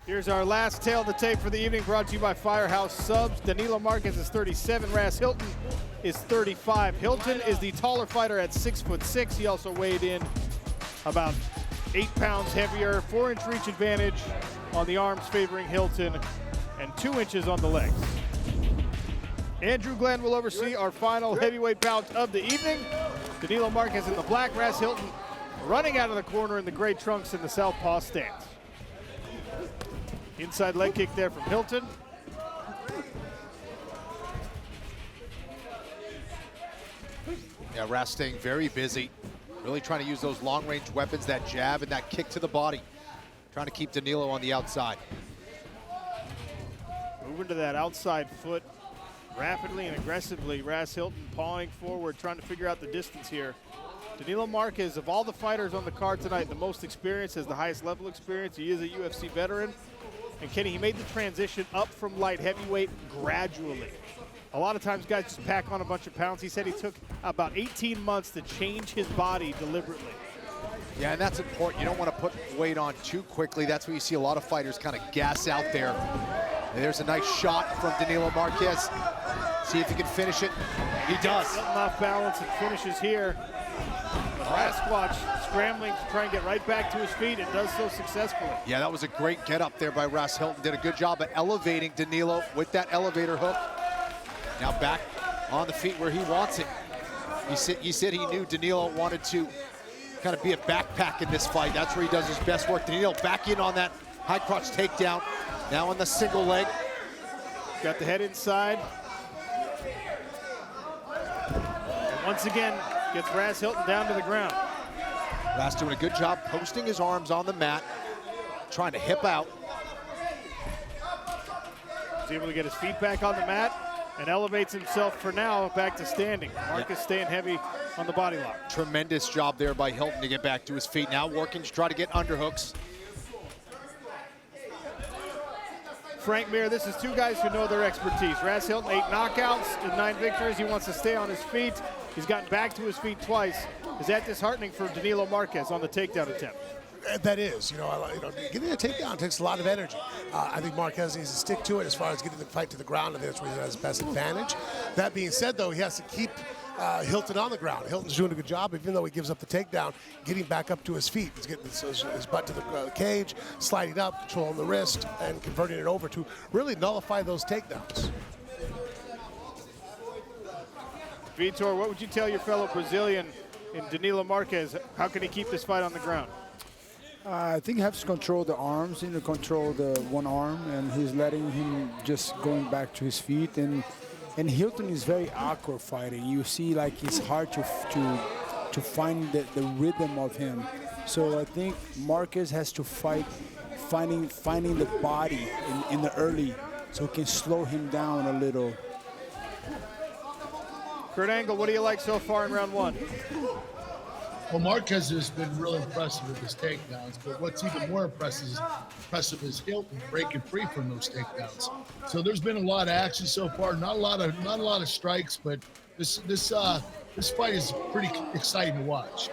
Here's our last tail of the tape for the evening, brought to you by Firehouse Subs. Danilo Marques is 37, Ras Hylton is 35. Hylton is the taller fighter at 6'6". He also weighed in about 8 pounds heavier, 4-inch reach advantage on the arms favoring Hylton, and 2 inches on the legs. Andrew Glenn will oversee our final heavyweight bout of the evening. Danilo Marques in the black, Ras Hylton running out of the corner in the gray trunks in the southpaw stance. Inside leg kick there from Hylton. Yeah, Ras staying very busy. Really trying to use those long-range weapons, that jab and that kick to the body. Trying to keep Danilo on the outside. Moving to that outside foot rapidly and aggressively. Ras Hylton pawing forward, trying to figure out the distance here. Danilo Marques, of all the fighters on the card tonight, the most experienced, has the highest level experience. He is a UFC veteran. And Kenny, he made the transition up from light heavyweight gradually. A lot of times guys just pack on a bunch of pounds. He said he took about 18 months to change his body deliberately. Yeah, and that's important. You don't want to put weight on too quickly. That's where you see a lot of fighters kind of gas out there. And there's a nice shot from Danilo Marques. See if he can finish it. He does. Something off balance and finishes here. Rasquatch scrambling to try and get right back to his feet, and does so successfully. Yeah, that was a great get up there by Ras Hylton. Did a good job at elevating Danilo with that elevator hook. Now back on the feet where he wants it. He said he knew Danilo wanted to kind of be a backpack in this fight. That's where he does his best work. Danilo back in on that high crotch takedown. Now on the single leg. Got the head inside. And once again, gets Ras Hylton down to the ground. Ras doing a good job posting his arms on the mat, trying to hip out. He's able to get his feet back on the mat and elevates himself for now back to standing. Marques staying heavy on the body lock. Tremendous job there by Hylton to get back to his feet. Now working to try to get underhooks. Frank Mir, this is two guys who know their expertise. Ras Hylton, 8 knockouts and 9 victories. He wants to stay on his feet. He's gotten back to his feet twice. Is that disheartening for Danilo Marques on the takedown attempt? That is, getting a takedown takes a lot of energy. I think Marques needs to stick to it as far as getting the fight to the ground. I think that's where he has his best advantage. That being said, though, he has to keep Hylton on the ground. Hylton's doing a good job, even though he gives up the takedown, getting back up to his feet. He's getting his butt to the cage, sliding up, controlling the wrist, and converting it over to really nullify those takedowns. Vitor, what would you tell your fellow Brazilian in Danilo Marques? How can he keep this fight on the ground? I think he has to control the arms, control the one arm, and he's letting him just going back to his feet. And Hylton is very awkward fighting. You see, like, it's hard to find the rhythm of him. So I think Marques has to fight, finding the body in the early, so he can slow him down a little. Kurt Angle, what do you like so far in round 1? Well, Marques has been really impressive with his takedowns, but what's even more impressive is Hylton breaking free from those takedowns. So there's been a lot of action so far, not a lot of strikes, but this fight is pretty exciting to watch.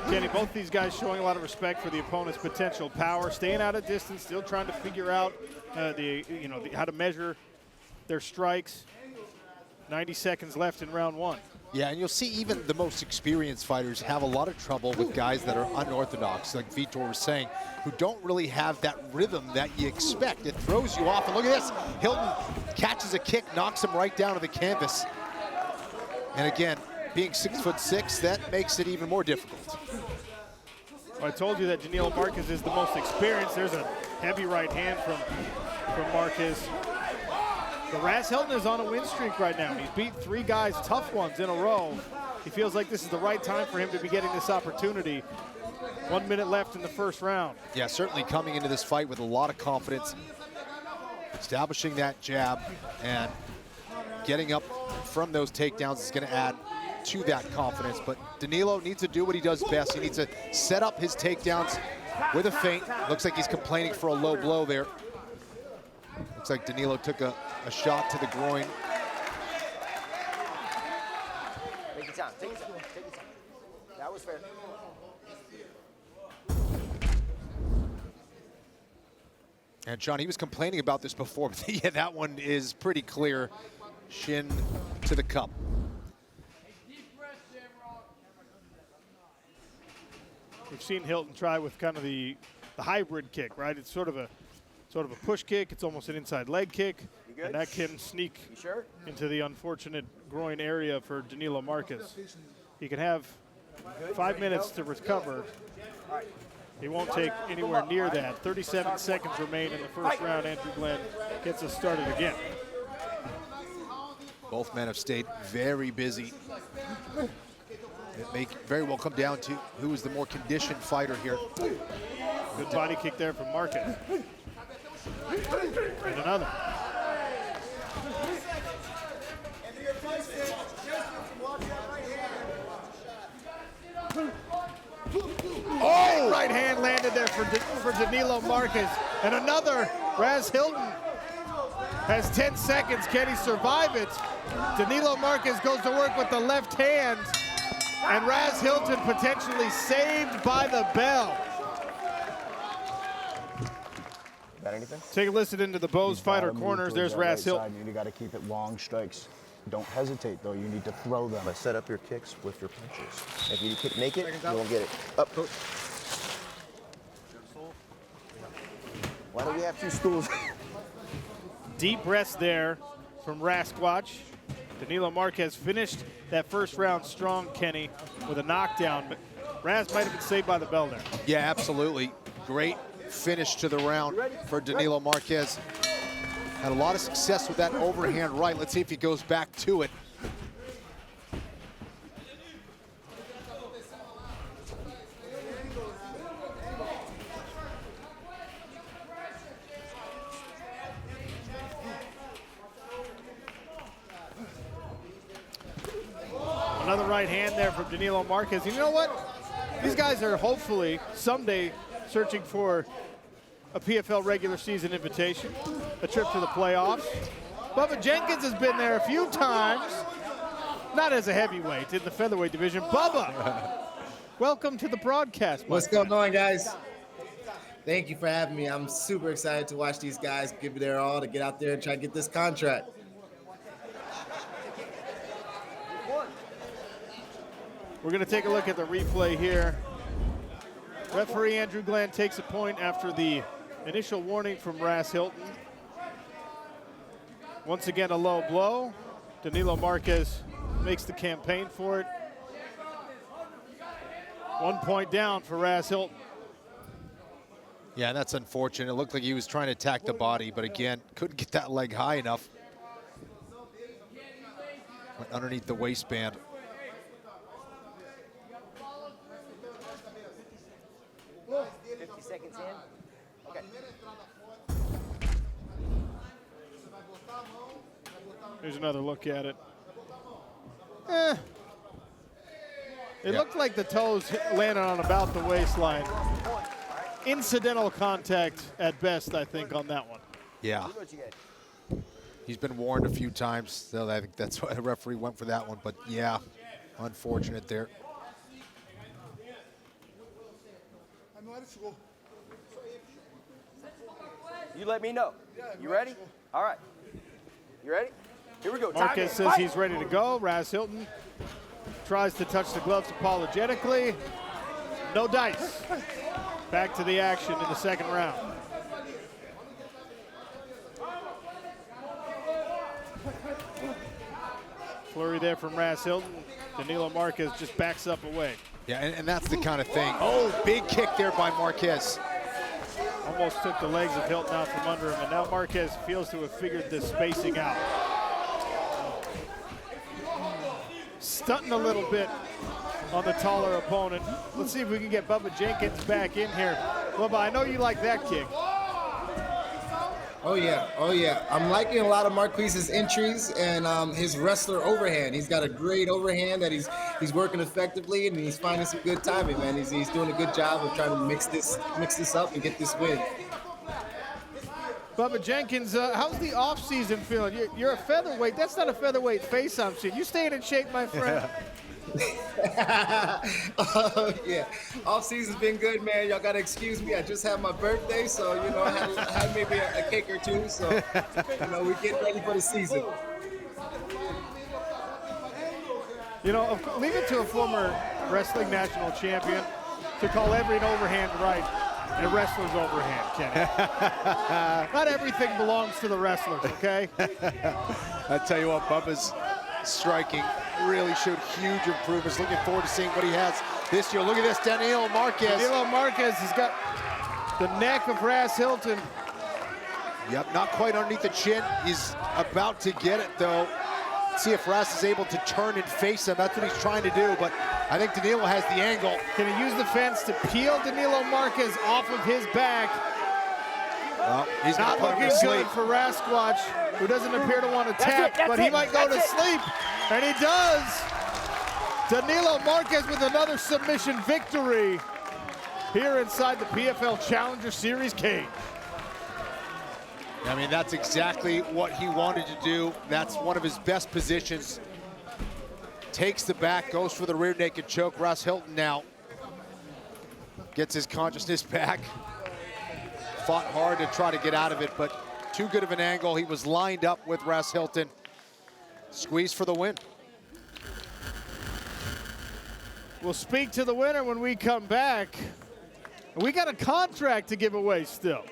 Kenny, both these guys showing a lot of respect for the opponent's potential power, staying out of distance, still trying to figure out how to measure their strikes. 90 seconds left in round 1. Yeah, and you'll see even the most experienced fighters have a lot of trouble with guys that are unorthodox, like Vitor was saying, who don't really have that rhythm that you expect. It throws you off, and look at this. Hylton catches a kick, knocks him right down to the canvas. And again, being 6'6", that makes it even more difficult. Well, I told you that Danilo Marques is the most experienced. There's a heavy right hand from Marques. But Ras Hylton is on a win streak right now. He's beat 3 guys, tough ones, in a row. He feels like this is the right time for him to be getting this opportunity. 1 minute left in the first round. Yeah, certainly coming into this fight with a lot of confidence, establishing that jab, and getting up from those takedowns is going to add to that confidence. But Danilo needs to do what he does best. He needs to set up his takedowns with a feint. Looks like he's complaining for a low blow there. Looks like Danilo took a shot to the groin. Take your time, take your time, take your time. That was fair. And John, he was complaining about this before, but yeah, that one is pretty clear. Shin to the cup. We've seen Hylton try with kind of the hybrid kick, right? It's sort of a push kick. It's almost an inside leg kick, and that can sneak into the unfortunate groin area for Danilo Marques. He can have 5 minutes to recover. He won't take anywhere near that. 37 seconds remain in the first round. Andrew Glenn gets us started again. Both men have stayed very busy. It may very well come down to who is the more conditioned fighter here. Good body kick there from Marques. And another. Oh! Right hand landed there for Danilo Marques. And another. Ras Hylton has 10 seconds. Can he survive it? Danilo Marques goes to work with the left hand. And Ras Hylton potentially saved by the bell. Got anything? Take a listen into the Bose Fighter corners. There's Ras Hylton. You got to keep it long strikes. Don't hesitate, though. You need to throw them. But set up your kicks with your punches. If you kick naked, you won't get it. Up. Why do we have 2 stools? Deep breaths there from Rasquatch. Danilo Marques finished that first round strong, Kenny, with a knockdown. But Ras might have been saved by the bell there. Yeah, absolutely. Great finish to the round for Danilo Marques. Had a lot of success with that overhand right. Let's see if he goes back to it. Another right hand there from Danilo Marques. You know what? These guys are hopefully someday searching for a PFL regular season invitation, a trip to the playoffs. Bubba Jenkins has been there a few times, not as a heavyweight, in the featherweight division. Bubba, welcome to the broadcast. What's going on, guys? Thank you for having me. I'm super excited to watch these guys give their all to get out there and try to get this contract. We're going to take a look at the replay here. Referee Andrew Glenn takes a point after the initial warning from Ras Hylton. Once again, a low blow. Danilo Marques makes the campaign for it. 1 point down for Ras Hylton. Yeah, that's unfortunate. It looked like he was trying to attack the body, but again, couldn't get that leg high enough. Went underneath the waistband. Seconds in. Okay. Here's another look at it. It looked like the toes landed on about the waistline. Incidental contact at best, I think, on that one. Yeah. He's been warned a few times, so I think that's why the referee went for that one. But yeah, unfortunate there. You let me know. You ready? All right. You ready? Here we go. Marques says he's ready to go. Ras Hylton tries to touch the gloves apologetically. No dice. Back to the action in the second round. Flurry there from Ras Hylton. Danilo Marques just backs up away. Yeah, and that's the kind of thing. Oh, big kick there by Marques. Almost took the legs of Hylton out from under him, and now Marques feels to have figured this spacing out. Stunting a little bit on the taller opponent. Let's see if we can get Bubba Jenkins back in here. Bubba, I know you like that kick. Oh yeah. I'm liking a lot of Marques's entries and his wrestler overhand. He's got a great overhand that he's working effectively, and he's finding some good timing, man. He's doing a good job of trying to mix this up and get this win. Bubba Jenkins, how's the off-season feeling? You're a featherweight. That's not a featherweight face I'm seeing. You staying in shape, my friend? Yeah, off season's been good, man. Y'all gotta excuse me. I just had my birthday, so you know I had maybe a cake or two. So you know we get ready for the season. You know, leave it to a former wrestling national champion to call every overhand right and a wrestler's overhand, Kenny. Not everything belongs to the wrestlers, okay? I tell you what, Bubba's striking really showed huge improvements. Looking forward to seeing what he has this year. Look at this, Danilo Marques. Danilo Marques has got the neck of Ras Hylton. Yep, not quite underneath the chin. He's about to get it, though. See if Ras is able to turn and face him. That's what he's trying to do, but I think Danilo has the angle. Can he use the fence to peel Danilo Marques off of his back? Well, he's not looking good for Rasquatch, who doesn't appear to want to tap, but he might go to sleep, and he does. Danilo Marques with another submission victory here inside the PFL Challenger Series cage. I mean, that's exactly what he wanted to do. That's one of his best positions. Takes the back, goes for the rear naked choke. Ras Hylton now gets his consciousness back. Fought hard to try to get out of it, but too good of an angle. He was lined up with Ras Hylton. Squeeze for the win. We'll speak to the winner when we come back. We got a contract to give away still.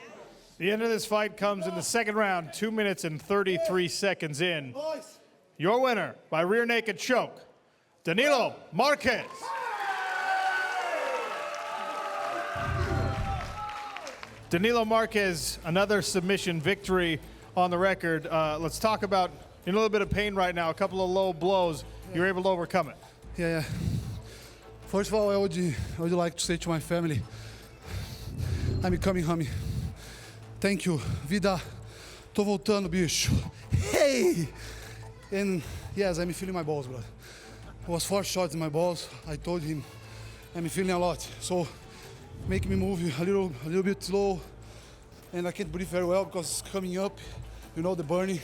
The end of this fight comes in the second round, 2 minutes and 33 seconds in. Your winner by rear naked choke, Danilo Marques. Danilo Marques, another submission victory on the record. Let's talk about, in a little bit of pain right now, a couple of low blows. You're able to overcome it. Yeah. First of all, I would like to say to my family, I'm coming home. Thank you. Vida, tô voltando, bicho. Hey! And yes, I'm feeling my balls, brother. It was 4 shots in my balls. I told him I'm feeling a lot. So make me move a little bit slow. And I can't breathe very well because it's coming up, you know, the burning.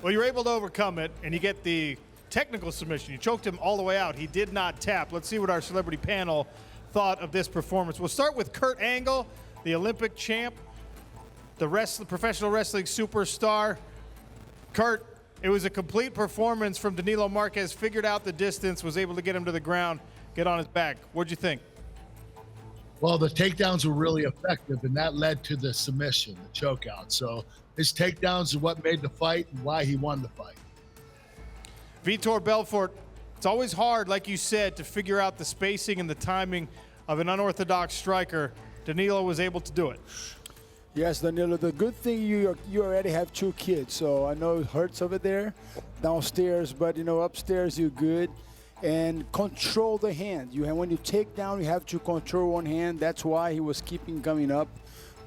Well, you're able to overcome it, and you get the technical submission. You choked him all the way out. He did not tap. Let's see what our celebrity panel thought of this performance. We'll start with Kurt Angle, the Olympic champ, the professional wrestling superstar. Kurt, it was a complete performance from Danilo Marques, figured out the distance, was able to get him to the ground, get on his back. What'd you think? Well, the takedowns were really effective, and that led to the submission, the choke out. So his takedowns are what made the fight and why he won the fight. Vitor Belfort, it's always hard, like you said, to figure out the spacing and the timing of an unorthodox striker. Danilo was able to do it. Yes, Danilo, the good thing you already have 2 kids, so I know it hurts over there downstairs, but you know, upstairs you're good. And control the hand. When you take down, you have to control one hand. That's why he was keeping coming up.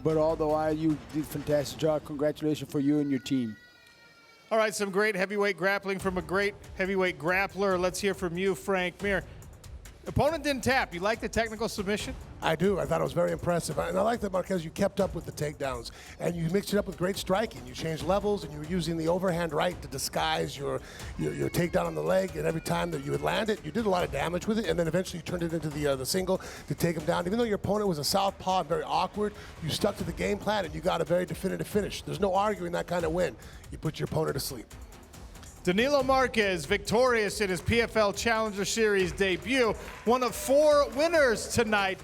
But all the while, you did a fantastic job. Congratulations for you and your team. All right, some great heavyweight grappling from a great heavyweight grappler. Let's hear from you, Frank Mir. Opponent didn't tap. You like the technical submission? I do. I thought it was very impressive. And I like that, Marques, you kept up with the takedowns. And you mixed it up with great striking. You changed levels, and you were using the overhand right to disguise your takedown on the leg. And every time that you would land it, you did a lot of damage with it. And then eventually you turned it into the single to take him down. Even though your opponent was a southpaw and very awkward, you stuck to the game plan, and you got a very definitive finish. There's no arguing that kind of win. You put your opponent to sleep. Danilo Marques victorious in his PFL Challenger Series debut. One of 4 winners tonight.